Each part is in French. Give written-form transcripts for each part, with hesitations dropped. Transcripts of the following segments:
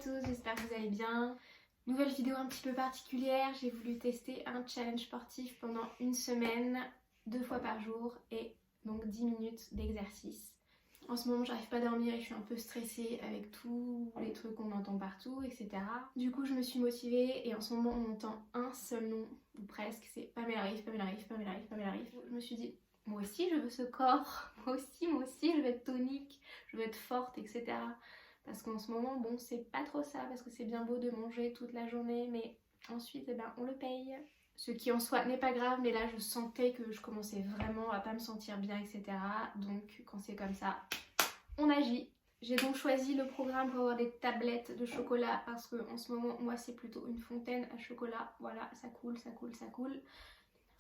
tous, j'espère que vous allez bien. Nouvelle vidéo un petit peu particulière, j'ai voulu tester un challenge sportif pendant une semaine, 2 fois par jour et donc 10 minutes d'exercice. En ce moment j'arrive pas à dormir et je suis un peu stressée avec tous les trucs qu'on entend partout, etc. Du coup je me suis motivée et en ce moment on entend un seul nom, ou presque, c'est Pamela Reif, Pamela Reif, Pamela Reif, Pamela Reif. Je me suis dit, moi aussi je veux ce corps, moi aussi je veux être tonique, je veux être forte, etc. Parce qu'en ce moment, bon, c'est pas trop ça, parce que c'est bien beau de manger toute la journée, mais ensuite, eh ben, on le paye. Ce qui en soi n'est pas grave, mais là, je sentais que je commençais vraiment à pas me sentir bien, etc. Donc, quand c'est comme ça, on agit. J'ai donc choisi le programme pour avoir des tablettes de chocolat, parce que en ce moment, moi, c'est plutôt une fontaine à chocolat. Voilà, ça coule, ça coule, ça coule.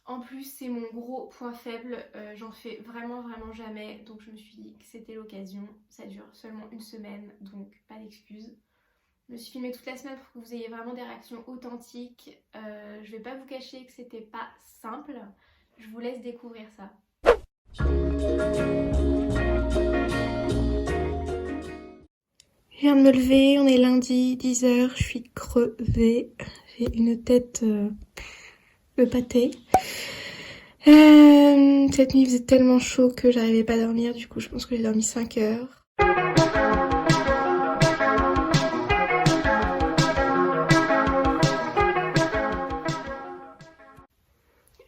En plus, c'est mon gros point faible, j'en fais vraiment jamais, donc je me suis dit que c'était l'occasion. Ça dure seulement une semaine, donc pas d'excuses. Je me suis filmée toute la semaine pour que vous ayez vraiment des réactions authentiques. Je vais pas vous cacher que c'était pas simple, je vous laisse découvrir ça. Je viens de me lever, on est lundi, 10h, je suis crevée, j'ai une tête de pâté. Cette nuit il faisait tellement chaud que j'arrivais pas à dormir, du coup je pense que j'ai dormi 5 heures.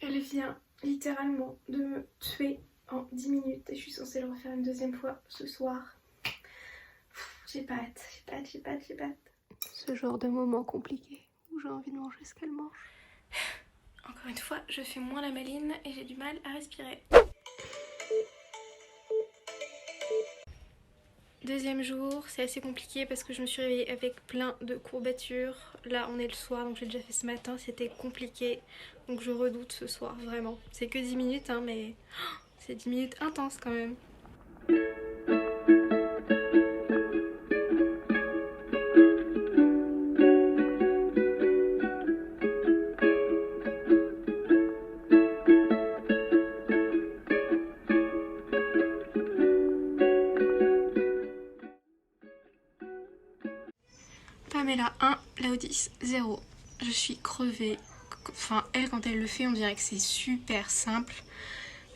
Elle vient littéralement de me tuer en 10 minutes et je suis censée le refaire une deuxième fois ce soir. J'ai pas hâte. Ce genre de moment compliqué où j'ai envie de manger ce qu'elle mange. Encore une fois, je fais moins la maline et j'ai du mal à respirer. Deuxième jour, c'est assez compliqué parce que je me suis réveillée avec plein de courbatures. Là, on est le soir, donc j'ai déjà fait ce matin, c'était compliqué. Donc je redoute ce soir, vraiment. C'est que 10 minutes, hein, mais c'est 10 minutes intenses quand même. Pamela 1, Laodice 0. Je suis crevée. Enfin, elle, quand elle le fait, on dirait que c'est super simple.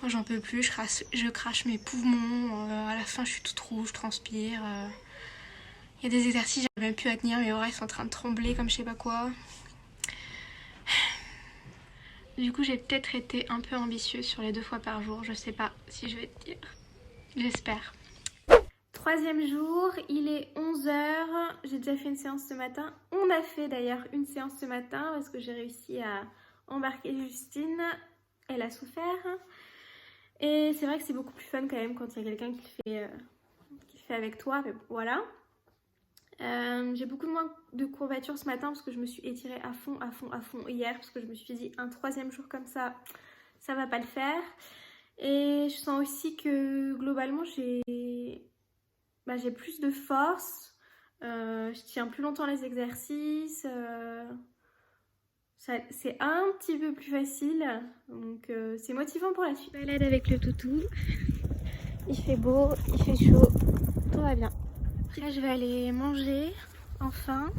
Moi, j'en peux plus. Je crache mes poumons. À la fin, je suis toute rouge, je transpire. Il y a des exercices, j'arrive même plus à tenir. Mes oreilles sont en train de trembler comme je sais pas quoi. Du coup, j'ai peut-être été un peu ambitieuse sur les 2 fois par jour. Je sais pas si je vais tenir. J'espère. Troisième jour, il est 11h, j'ai déjà fait une séance ce matin. On a fait d'ailleurs une séance ce matin parce que j'ai réussi à embarquer Justine. Elle a souffert. Et c'est vrai que c'est beaucoup plus fun quand même quand il y a quelqu'un qui le fait avec toi. Mais voilà. J'ai beaucoup moins de courbatures ce matin parce que je me suis étirée à fond hier. Parce que je me suis dit un 3e jour comme ça va pas le faire. Et je sens aussi que globalement j'ai plus de force, je tiens plus longtemps les exercices, c'est un petit peu plus facile, donc c'est motivant pour la suite. Balade avec le toutou, il fait beau, il fait chaud, tout va bien. Après je vais aller manger, enfin,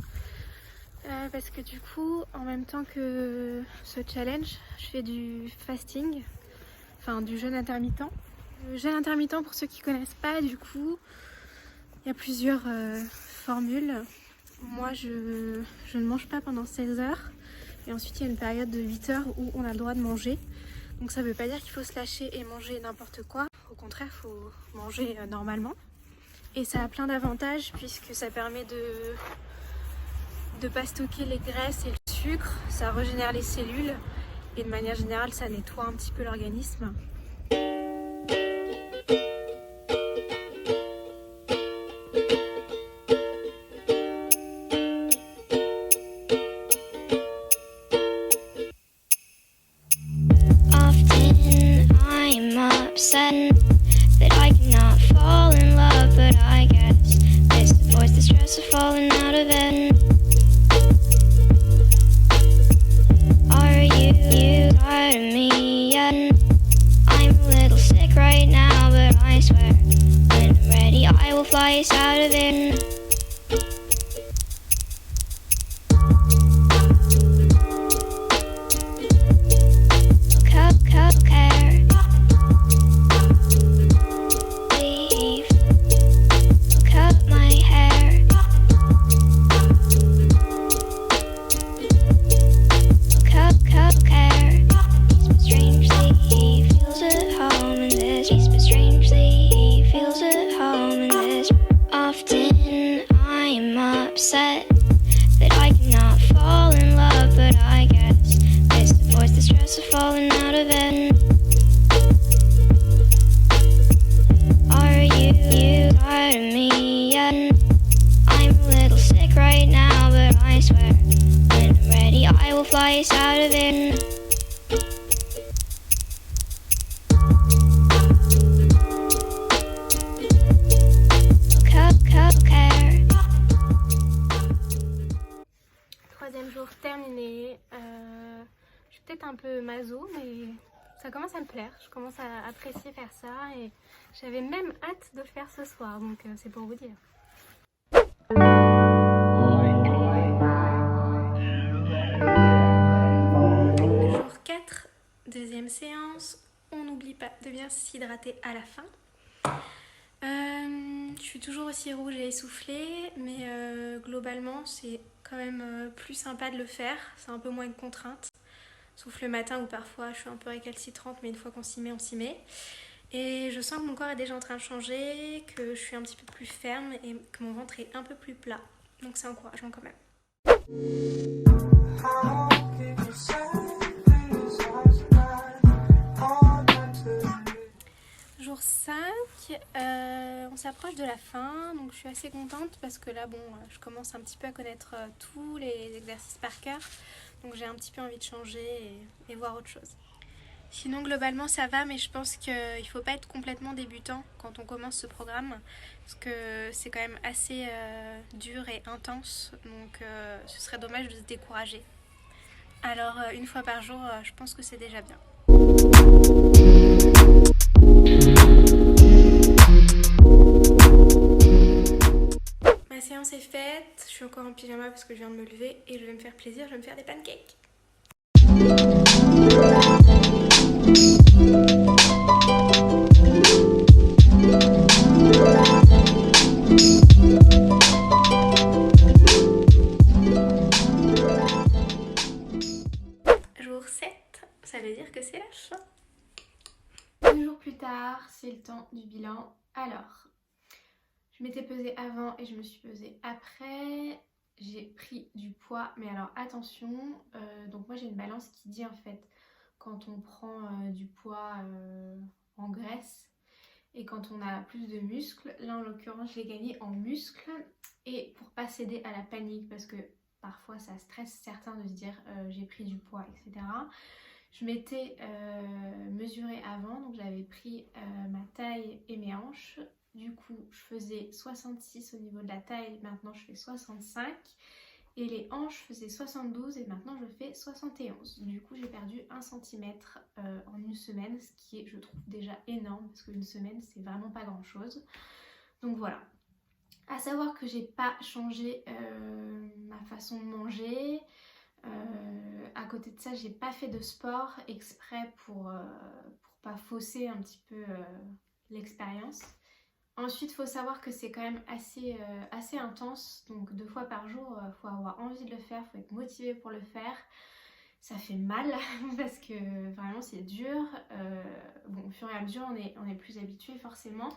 parce que du coup, en même temps que ce challenge, je fais du fasting, enfin du jeûne intermittent. Le jeûne intermittent, pour ceux qui connaissent pas, du coup, il y a plusieurs formules. Moi, je ne mange pas pendant 16 heures. Et ensuite, il y a une période de 8 heures où on a le droit de manger. Donc ça ne veut pas dire qu'il faut se lâcher et manger n'importe quoi. Au contraire, il faut manger normalement. Et ça a plein d'avantages puisque ça permet de ne pas stocker les graisses et le sucre. Ça régénère les cellules. Et de manière générale, ça nettoie un petit peu l'organisme. That I cannot fall in love, but I guess this avoids the stress of falling out of it. Are you tired of me yet? I'm a little sick right now, but I swear when I'm ready I will fly us out of it. thoughts are falling out of bed. Are you tired of me yet? I'm a little sick right now, but I swear when I'm ready I will fly us out of here. Okay. Troisième jour terminé. Je suis peut-être un peu maso, mais ça commence à me plaire. Je commence à apprécier faire ça et j'avais même hâte de le faire ce soir, donc c'est pour vous dire. Jour 4, deuxième séance. On n'oublie pas de bien s'hydrater à la fin. Je suis toujours aussi rouge et essoufflée, mais globalement c'est quand même plus sympa de le faire, c'est un peu moins de contrainte. Sauf le matin où parfois je suis un peu récalcitrante, mais une fois qu'on s'y met, on s'y met. Et je sens que mon corps est déjà en train de changer, que je suis un petit peu plus ferme et que mon ventre est un peu plus plat. Donc c'est encourageant quand même. Jour 5, on s'approche de la fin, donc je suis assez contente parce que là, bon, je commence un petit peu à connaître tous les exercices par cœur, donc j'ai un petit peu envie de changer et voir autre chose. Sinon, globalement, ça va, mais je pense qu'il ne faut pas être complètement débutant quand on commence ce programme, parce que c'est quand même assez dur et intense, donc ce serait dommage de se décourager. Alors, une fois par jour, je pense que c'est déjà bien. Ma séance est faite, je suis encore en pyjama parce que je viens de me lever et je vais me faire plaisir, je vais me faire des pancakes. Jour 7, ça veut dire que c'est la fin. 2 jours plus tard, c'est le temps du bilan. Alors, je m'étais pesée avant et je me suis pesée après. J'ai pris du poids, mais alors attention, donc moi j'ai une balance qui dit en fait quand on prend du poids en graisse et quand on a plus de muscles. Là en l'occurrence je l'ai gagné en muscles et pour pas céder à la panique parce que parfois ça stresse certains de se dire j'ai pris du poids, etc. Je m'étais mesurée avant, donc j'avais pris ma taille et mes hanches. Du coup, je faisais 66 au niveau de la taille, maintenant je fais 65. Et les hanches faisaient 72 et maintenant je fais 71. Du coup, j'ai perdu 1 cm en une semaine, ce qui est, je trouve, déjà énorme parce qu'une semaine, c'est vraiment pas grand chose. Donc voilà. À savoir que j'ai pas changé ma façon de manger. À côté de ça, j'ai pas fait de sport exprès pour pas fausser un petit peu l'expérience. Ensuite, il faut savoir que c'est quand même assez intense, donc 2 fois par jour, il faut avoir envie de le faire, il faut être motivé pour le faire. Ça fait mal parce que vraiment c'est dur. Bon, au fur et à mesure, on est plus habitué forcément.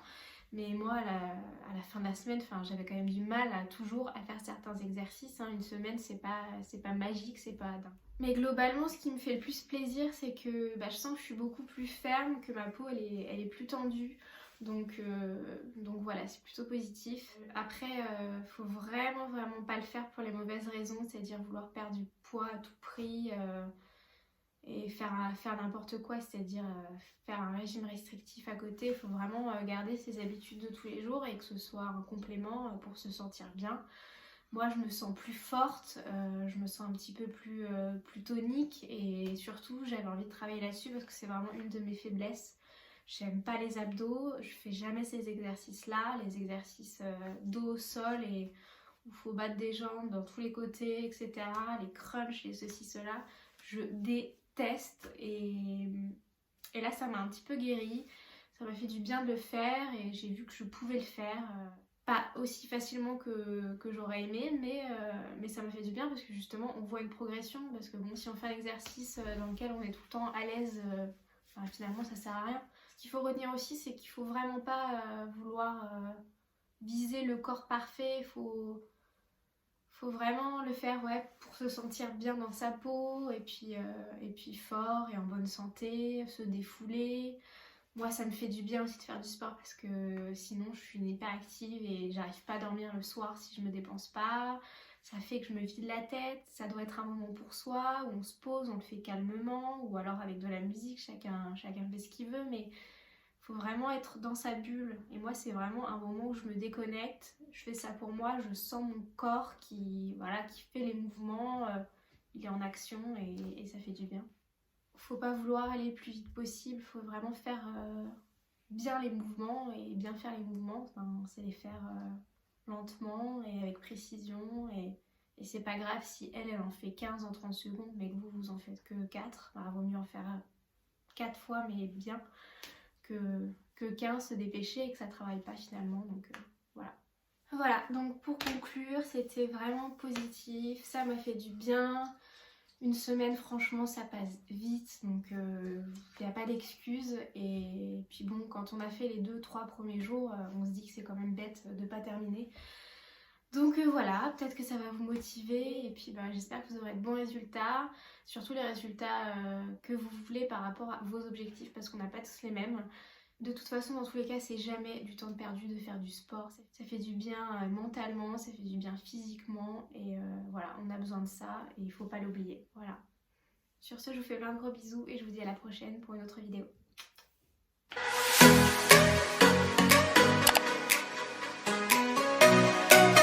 Mais moi, à la fin de la semaine, j'avais quand même du mal toujours à faire certains exercices. Hein. Une semaine, c'est pas magique, c'est pas dingue. Mais globalement, ce qui me fait le plus plaisir, c'est que je sens que je suis beaucoup plus ferme, que ma peau, elle est plus tendue. Donc voilà, c'est plutôt positif. Après, faut vraiment pas le faire pour les mauvaises raisons, c'est-à-dire vouloir perdre du poids à tout prix et faire n'importe quoi, c'est-à-dire faire un régime restrictif à côté. Il faut vraiment garder ses habitudes de tous les jours et que ce soit un complément pour se sentir bien. Moi, je me sens plus forte, je me sens un petit peu plus tonique et surtout, j'avais envie de travailler là-dessus parce que c'est vraiment une de mes faiblesses. J'aime pas les abdos, je fais jamais ces exercices-là, les exercices dos au sol et où il faut battre des jambes dans tous les côtés, etc. Les crunchs, les ceci, cela, je déteste et là ça m'a un petit peu guérie, ça m'a fait du bien de le faire et j'ai vu que je pouvais le faire. Pas aussi facilement que j'aurais aimé, mais ça m'a fait du bien parce que justement on voit une progression, parce que bon, si on fait un exercice dans lequel on est tout le temps à l'aise, finalement ça sert à rien. Ce qu'il faut retenir aussi, c'est qu'il faut vraiment pas vouloir viser le corps parfait, faut Faut vraiment le faire pour se sentir bien dans sa peau et puis fort et en bonne santé, se défouler. Moi ça me fait du bien aussi de faire du sport parce que sinon je suis une hyperactive et j'arrive pas à dormir le soir si je me dépense pas. Ça fait que je me vide la tête, ça doit être un moment pour soi où on se pose, on le fait calmement ou alors avec de la musique, chacun fait ce qu'il veut, mais faut vraiment être dans sa bulle. Et moi c'est vraiment un moment où je me déconnecte, je fais ça pour moi, je sens mon corps qui fait les mouvements, il est en action et ça fait du bien. Faut pas vouloir aller le plus vite possible, faut vraiment faire bien les mouvements et bien faire les mouvements, c'est les faire lentement et avec précision et c'est pas grave si elle en fait 15 en 30 secondes mais que vous en faites que 4, vaut mieux en faire 4 fois mais bien que 15 se dépêcher et que ça travaille pas finalement, donc voilà. Voilà, donc pour conclure, c'était vraiment positif, ça m'a fait du bien. Une semaine, franchement, ça passe vite, donc il n'y a pas d'excuses. Et puis bon, quand on a fait les 2-3 premiers jours, on se dit que c'est quand même bête de ne pas terminer. Donc voilà, peut-être que ça va vous motiver et puis j'espère que vous aurez de bons résultats, surtout les résultats que vous voulez par rapport à vos objectifs parce qu'on n'a pas tous les mêmes. De toute façon, dans tous les cas, c'est jamais du temps perdu de faire du sport. Ça fait du bien mentalement, ça fait du bien physiquement et voilà, on a besoin de ça et il faut pas l'oublier. Voilà. Sur ce, je vous fais plein de gros bisous et je vous dis à la prochaine pour une autre vidéo.